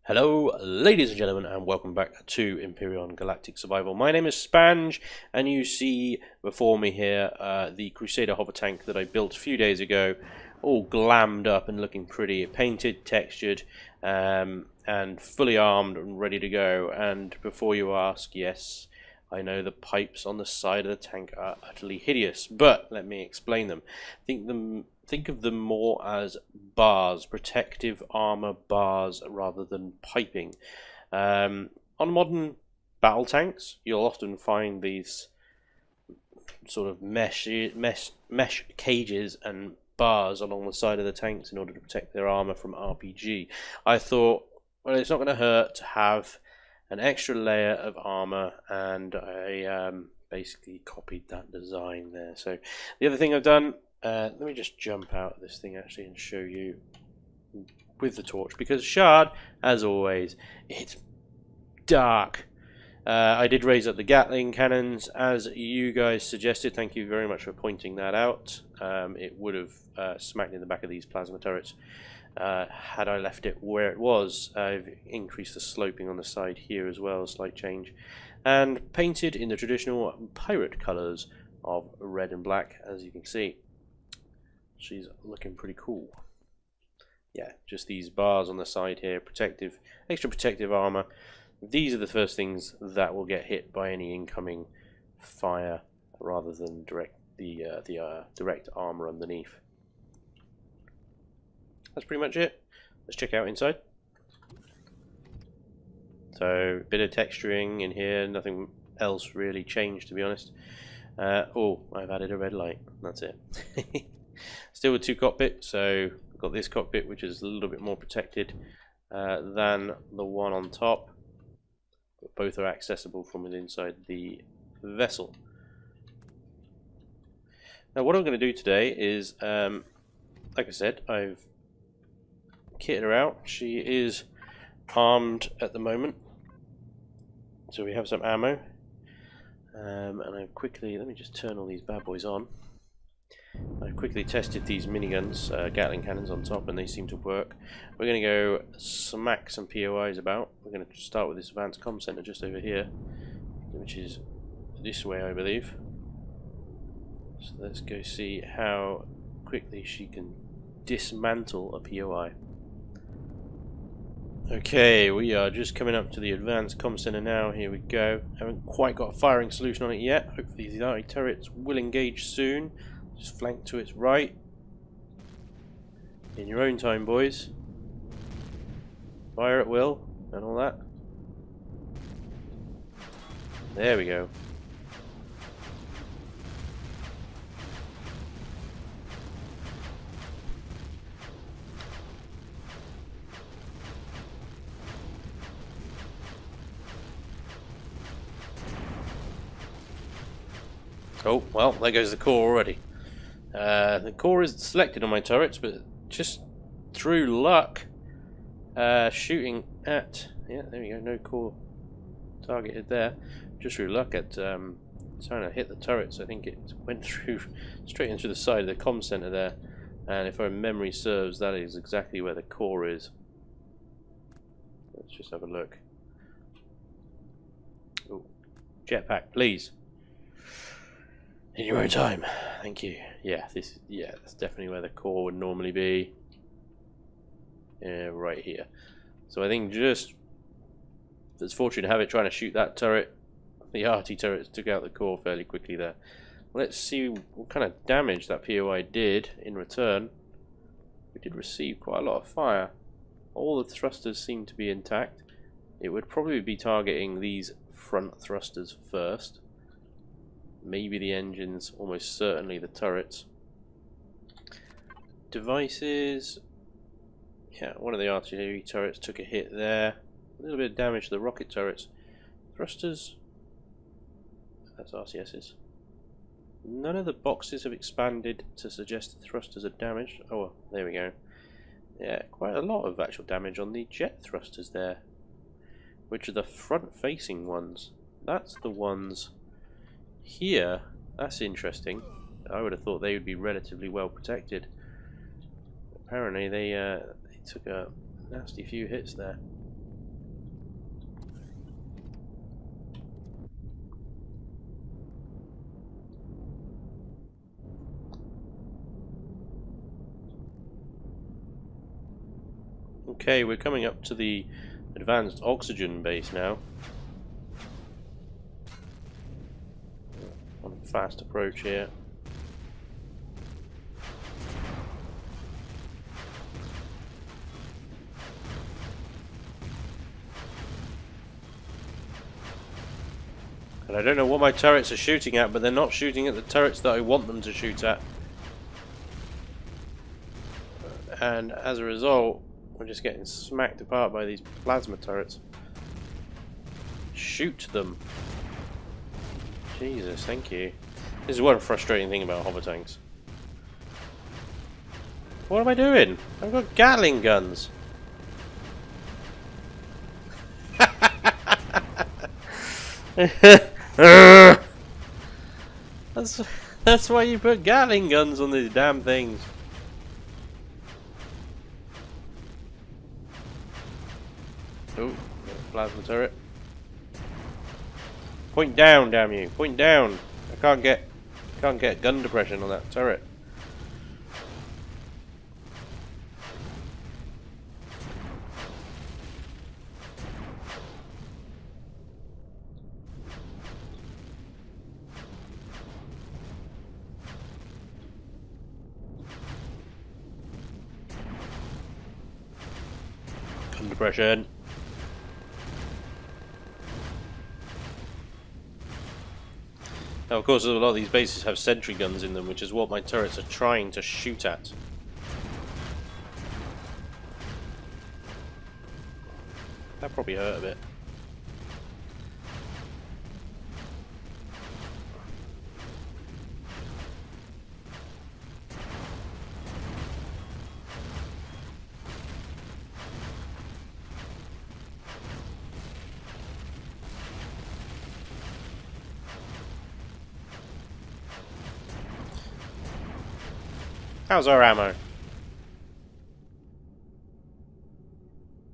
Hello, ladies and gentlemen, and welcome back to Empyrion Galactic Survival. My name is Spanj, and you see before me here the Crusader hover tank that I built a few days ago, all glammed up and looking pretty, painted, textured, and fully armed and ready to go. And before you ask, yes, I know the pipes on the side of the tank are utterly hideous, but let me explain them. Think of them more as bars, protective armor bars, rather than piping. On modern battle tanks, you'll often find these sort of mesh cages and bars along the side of the tanks in order to protect their armor from RPG. I thought, well, it's not going to hurt to have an extra layer of armor, and I basically copied that design there. So the other thing I've done, let me just jump out of this thing actually and show you with the torch, because Shard, as always, it's dark. I did raise up the Gatling cannons as you guys suggested. Thank you very much for pointing that out. It would have smacked in the back of these plasma turrets had I left it where it was. I've increased the sloping on the side here as well, a slight change, and painted in the traditional pirate colours of red and black, as you can see. She's looking pretty cool. Yeah, just these bars on the side here, extra protective armor. These are the first things that will get hit by any incoming fire, rather than direct armor underneath. That's pretty much it. Let's check out inside. So, a bit of texturing in here, nothing else really changed, to be honest. Oh, I've added a red light. That's it. Still with two cockpits, so I've got this cockpit which is a little bit more protected than the one on top, but both are accessible from inside the vessel. Now what I'm going to do today is, like I said, I've kitted her out. She is armed at the moment, so we have some ammo, and I've quickly, let me just turn all these bad boys on. I've quickly tested these miniguns, Gatling cannons on top, and they seem to work. We're going to go smack some POIs about. We're going to start with this advanced comm center just over here, which is this way, I believe. So let's go see how quickly she can dismantle a POI. Okay, we are just coming up to the advanced comm center now. Here we go. Haven't quite got a firing solution on it yet. Hopefully these arty turrets will engage soon. Just flank to its right. In your own time, boys. Fire at will and all that. There we go. Oh, well, there goes the core already. The core is selected on my turrets, but just through luck, shooting at, yeah, there we go, no core targeted there. Just through luck at trying to hit the turrets, I think it went through straight into the side of the comm center there. And if our memory serves, that is exactly where the core is. Let's just have a look. Oh, jetpack, please. In your own time, thank you. Yeah, that's definitely where the core would normally be. Yeah, right here. So I think just it's fortunate to have it trying to shoot that turret. The arty turrets took out the core fairly quickly there. Let's see what kind of damage that POI did in return. We did receive quite a lot of fire. All the thrusters seem to be intact. It would probably be targeting these front thrusters first. Maybe the engines, almost certainly the turrets. Devices. Yeah, one of the artillery turrets took a hit there. A little bit of damage to the rocket turrets. Thrusters. That's RCSs. None of the boxes have expanded to suggest the thrusters are damaged. Oh, well, there we go. Yeah, quite a lot of actual damage on the jet thrusters there. Which are the front-facing ones. That's the ones here. That's interesting. I would have thought they would be relatively well protected. Apparently they took a nasty few hits there. Okay, we're coming up to the advanced oxygen base now. On a fast approach here. And I don't know what my turrets are shooting at, but they're not shooting at the turrets that I want them to shoot at. And as a result, we're just getting smacked apart by these plasma turrets. Shoot them. Jesus, thank you. This is one frustrating thing about hover tanks. What am I doing? I've got Gatling guns. That's why you put Gatling guns on these damn things. Oh, plasma turret. Point down, damn you! Point down! I can't get gun depression on that turret. Gun depression. Now, of course, a lot of these bases have sentry guns in them, which is what my turrets are trying to shoot at. That probably hurt a bit. How's our ammo?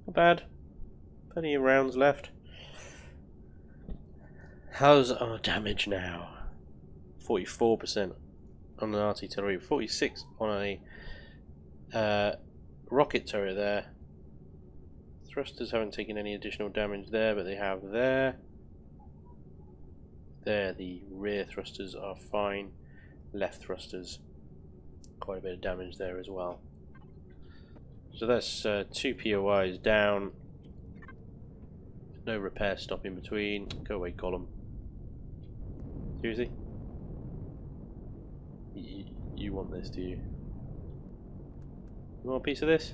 Not bad. Plenty of rounds left. How's our damage now? 44% on an artillery, 46 on a rocket turret there. Thrusters haven't taken any additional damage there, but they have there. There, the rear thrusters are fine. Left thrusters, quite a bit of damage there as well. So that's 2 POIs down. No repair stop in between. Go away, column. Seriously? You want this, do you? You want a piece of this?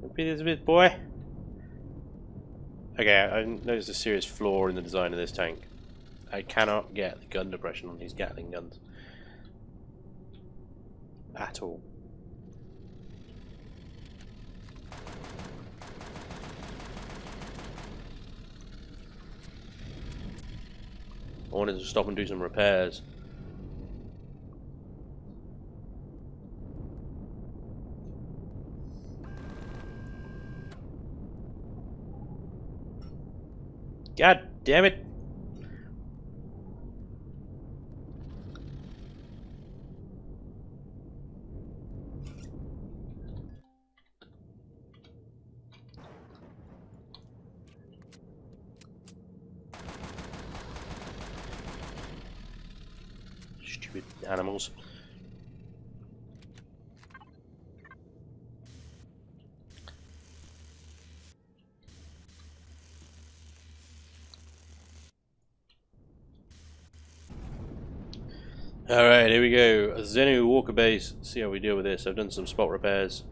A piece of this, boy? Okay, I noticed a serious flaw in the design of this tank. I cannot get the gun depression on these Gatling guns. At all. I wanted to stop and do some repairs. God damn it! Stupid animals. Alright, here we go. A Zenu Walker base. Let's see how we deal with this. I've done some spot repairs.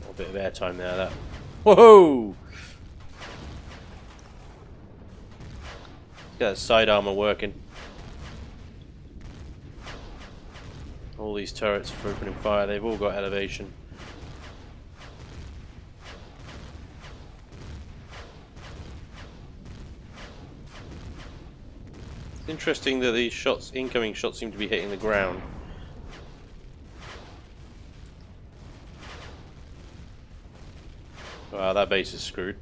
A bit of airtime there, that. Whoa! Got that side armor working. All these turrets for opening fire, they've all got elevation. It's interesting that these shots, incoming shots, seem to be hitting the ground. Wow, that base is screwed.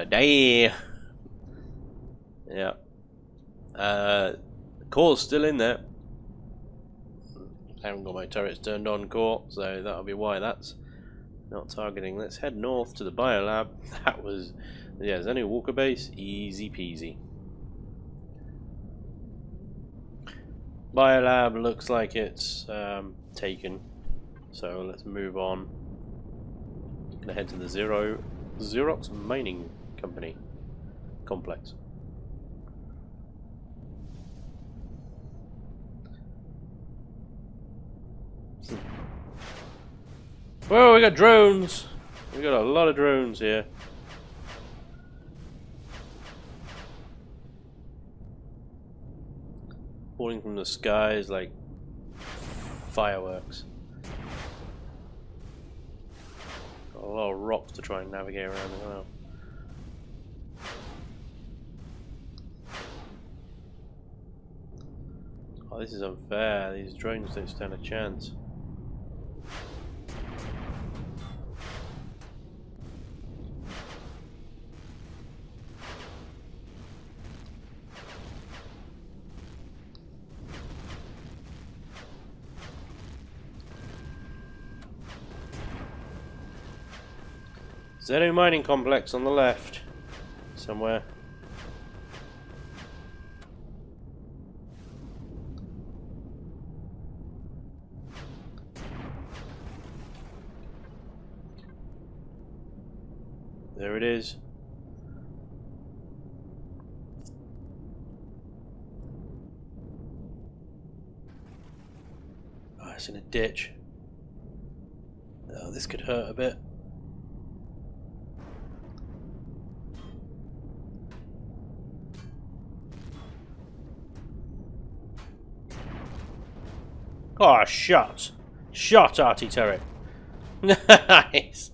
Damn. Yeah. Core's still in there. I haven't got my turrets turned on, core, so that'll be why that's not targeting. Let's head north to the biolab. That was, yeah, there's only a walker base, easy peasy. Biolab looks like it's taken, so let's move on. Gonna head to the Xerox Mining Company complex. Whoa, we got drones! We got a lot of drones here. Falling from the skies like fireworks. Got a lot of rocks to try and navigate around as well. Oh, this is unfair. These drones don't stand a chance. Zeno mining complex on the left, somewhere. There it is. Oh, it's in a ditch. Oh, this could hurt a bit. Oh, shot! Shot, arty turret! Nice!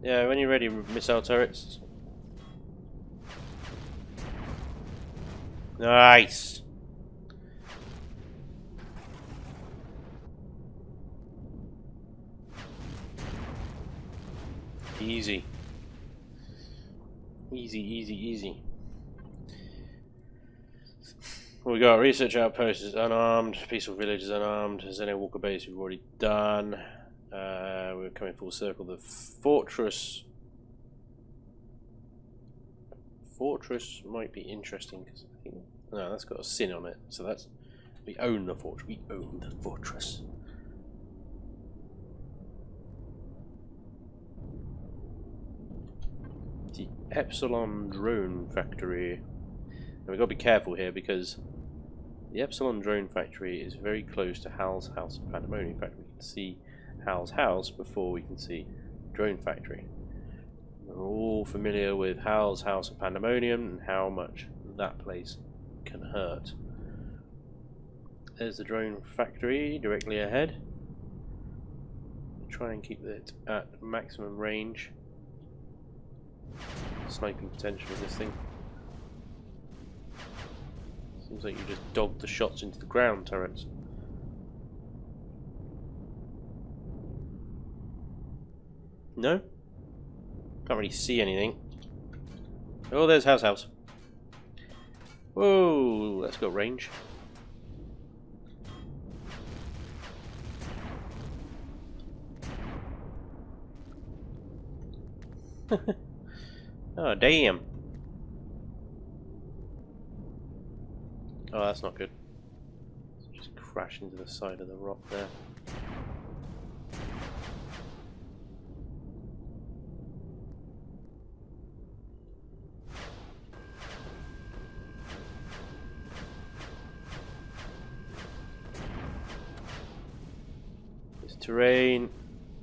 Yeah, when you're ready, missile turrets. Nice! Easy. Easy, easy, easy. We got research outpost is unarmed, peaceful village is unarmed, Zeno Walker base we've already done. We're coming full circle. The fortress might be interesting because I think no, that's got a sin on it. So that's we own the fortress. We own the fortress. The Epsilon drone factory. And we've got to be careful here because the Epsilon drone factory is very close to Hal's House of Pandemonium. In fact, we can see Hal's house before we can see drone factory. We're all familiar with Hal's House of Pandemonium and how much that place can hurt. There's the drone factory directly ahead. Try and keep it at maximum range. Sniping potential of this thing. Seems like you just dogged the shots into the ground turrets. No? Can't really see anything. Oh, there's house. Whoa, that's got range. Oh, damn. Oh, that's not good. Just crash into the side of the rock there. This terrain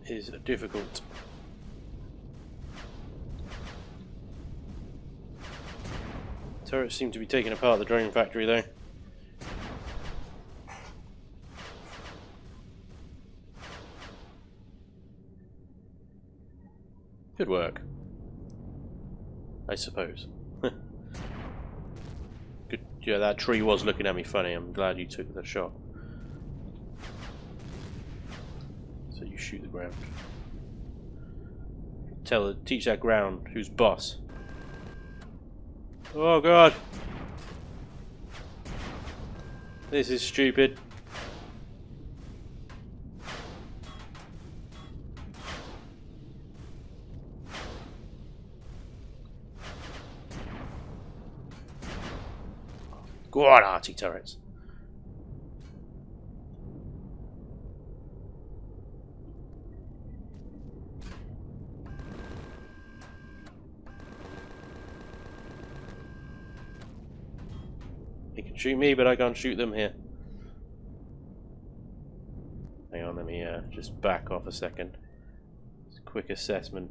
is difficult. Turrets seem to be taking apart the drone factory though. Good work, I suppose. Good. Yeah, that tree was looking at me funny. I'm glad you took the shot. shoot the ground. Teach that ground who's boss. Oh god! This is stupid. Go on, arty turrets. They can shoot me, but I can't shoot them here. Hang on, let me just back off a second. Just a quick assessment.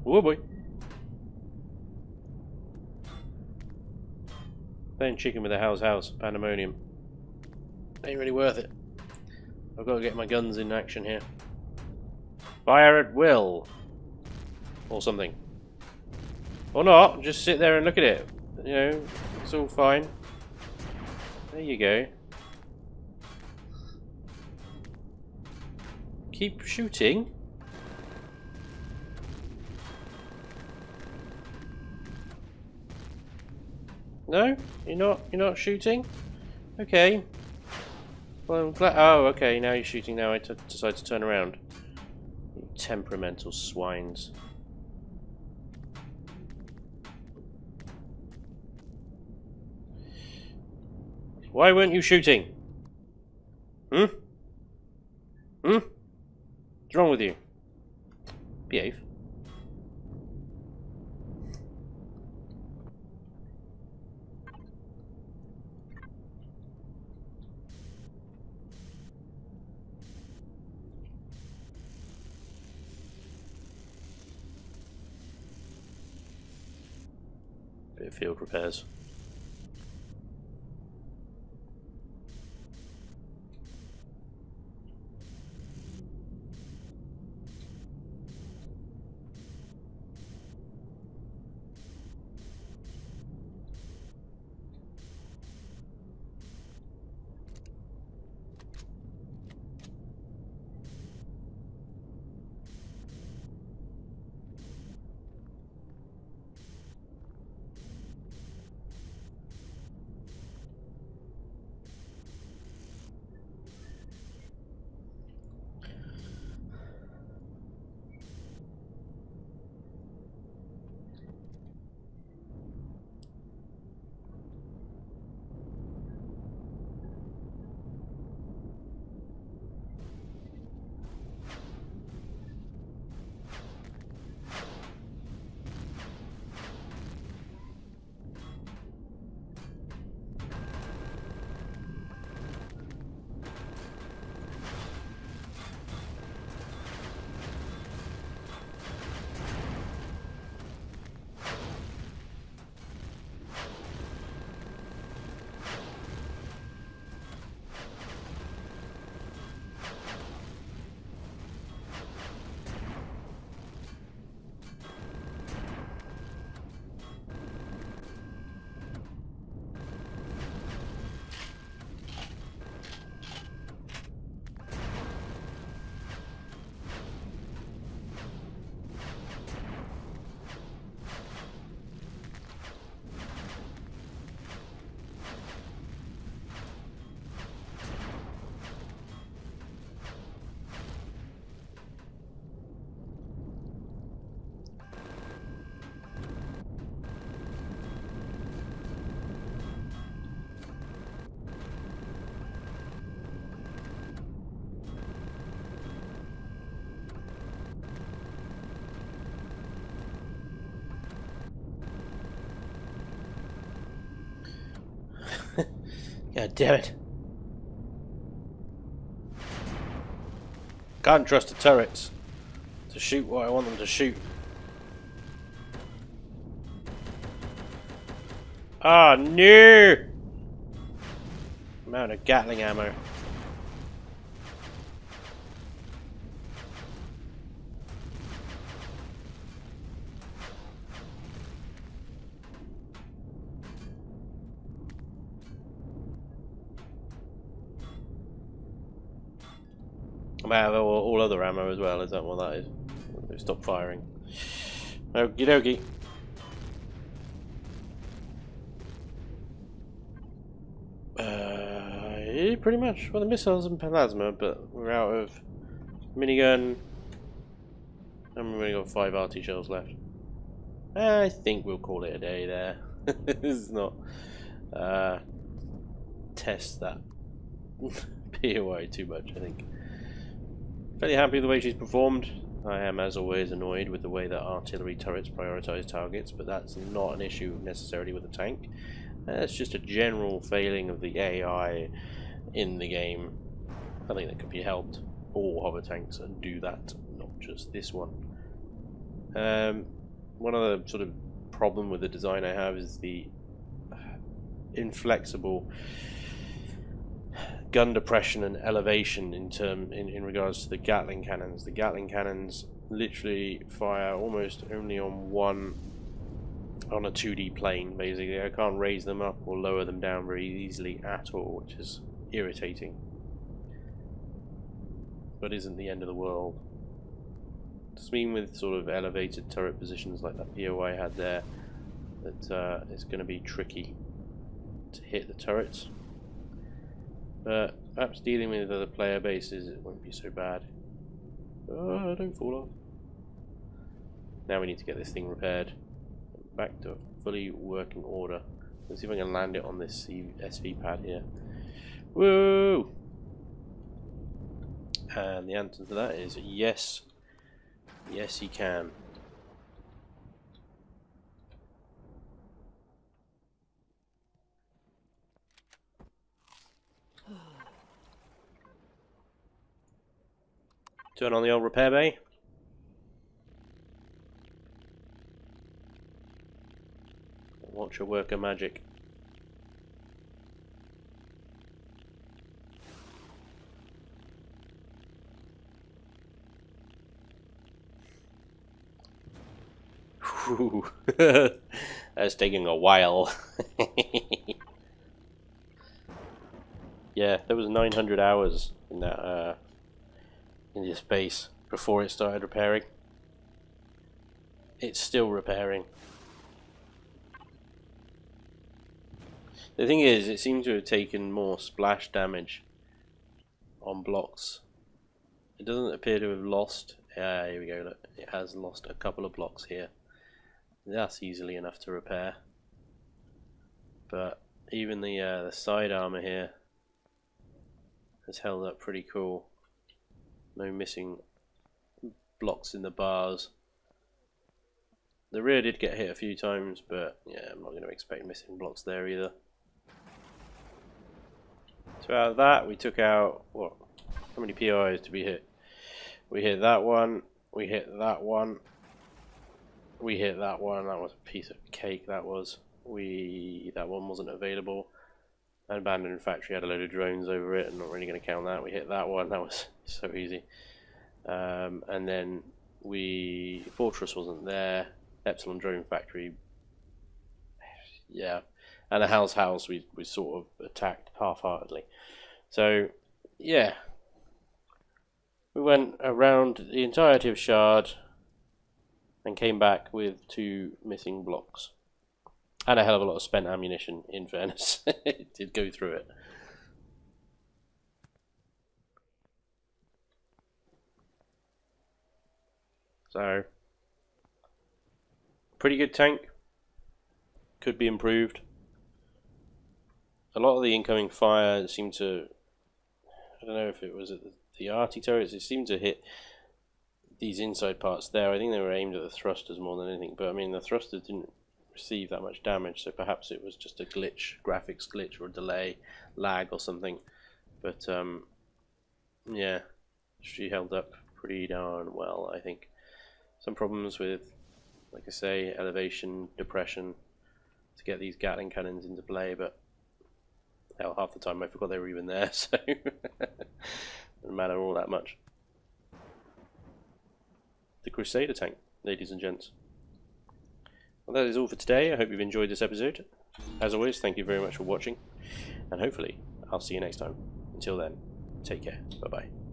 Oh boy. Playing chicken with a house pandemonium. Ain't really worth it. I've got to get my guns in action here. Fire at will. Or something. Or not, just sit there and look at it. You know, it's all fine. There you go. Keep shooting. No? You're not shooting? Okay. Well, I'm glad. Oh, okay, now you're shooting now. I decide to turn around. You temperamental swines. Why weren't you shooting? Hmm? Hmm? What's wrong with you? Behave. Bit of field repairs. God damn it. Can't trust the turrets to shoot what I want them to shoot. Ah, no! Amount of Gatling ammo. I'm out of all other ammo as well. Is that what that is? They've stopped firing. Okie dokie. Pretty much. Well, the missiles and plasma, but we're out of minigun. And we've only got 5 RT shells left. I think we'll call it a day there. This is not test that POI too much, I think. Fairly happy with the way she's performed. I am, as always, annoyed with the way that artillery turrets prioritise targets, but that's not an issue necessarily with the tank. It's just a general failing of the AI in the game. I think that could be helped. All hover tanks and do that, not just this one. One other sort of problem with the design I have is the inflexible gun depression and elevation in regards to the Gatling cannons. The Gatling cannons literally fire almost only on a 2D plane, basically. I can't raise them up or lower them down very easily at all, which is irritating, but isn't the end of the world. Just mean with sort of elevated turret positions like that POI had there, that it's going to be tricky to hit the turrets. But perhaps dealing with other player bases, it won't be so bad. Oh, don't fall off. Now we need to get this thing repaired. Back to a fully working order. Let's see if I can land it on this SV pad here. Woo! And the answer to that is yes. Yes, he can. Turn on the old repair bay. Watch your worker magic. Whew. That's taking a while. Yeah, there was 900 hours in that in this base before it started repairing. It's still repairing. The thing is, it seems to have taken more splash damage on blocks. It doesn't appear to have lost. Here we go. Look, it has lost a couple of blocks here. That's easily enough to repair. But even the side armor here has held up pretty cool. No missing blocks in the bars. The rear did get hit a few times, but yeah, I'm not going to expect missing blocks there either. So out of that, we took out, what? How many POIs did we hit? We hit that one, we hit that one, we hit that one. That was a piece of cake, that was. That one wasn't available. An abandoned factory had a load of drones over it. I'm not really going to count that. We hit that one. That was so easy. And then Fortress wasn't there. Epsilon drone factory. Yeah. And a house we sort of attacked half-heartedly. So, yeah. We went around the entirety of Shard and came back with 2 missing blocks. And a hell of a lot of spent ammunition, in fairness. It did go through it. So, pretty good tank. Could be improved. A lot of the incoming fire seemed to, I don't know if it was at the arty turrets, it seemed to hit these inside parts there. I think they were aimed at the thrusters more than anything, but I mean the thrusters didn't receive that much damage, so perhaps it was just a glitch, graphics glitch or a delay, lag or something. But yeah, she held up pretty darn well, I think. Some problems with, like I say, elevation, depression to get these Gatling cannons into play, but hell, half the time I forgot they were even there, so doesn't matter all that much. The Crusader tank, ladies and gents. Well, that is all for today. I hope you've enjoyed this episode. As always, thank you very much for watching, and hopefully I'll see you next time. Until then, take care. Bye-bye.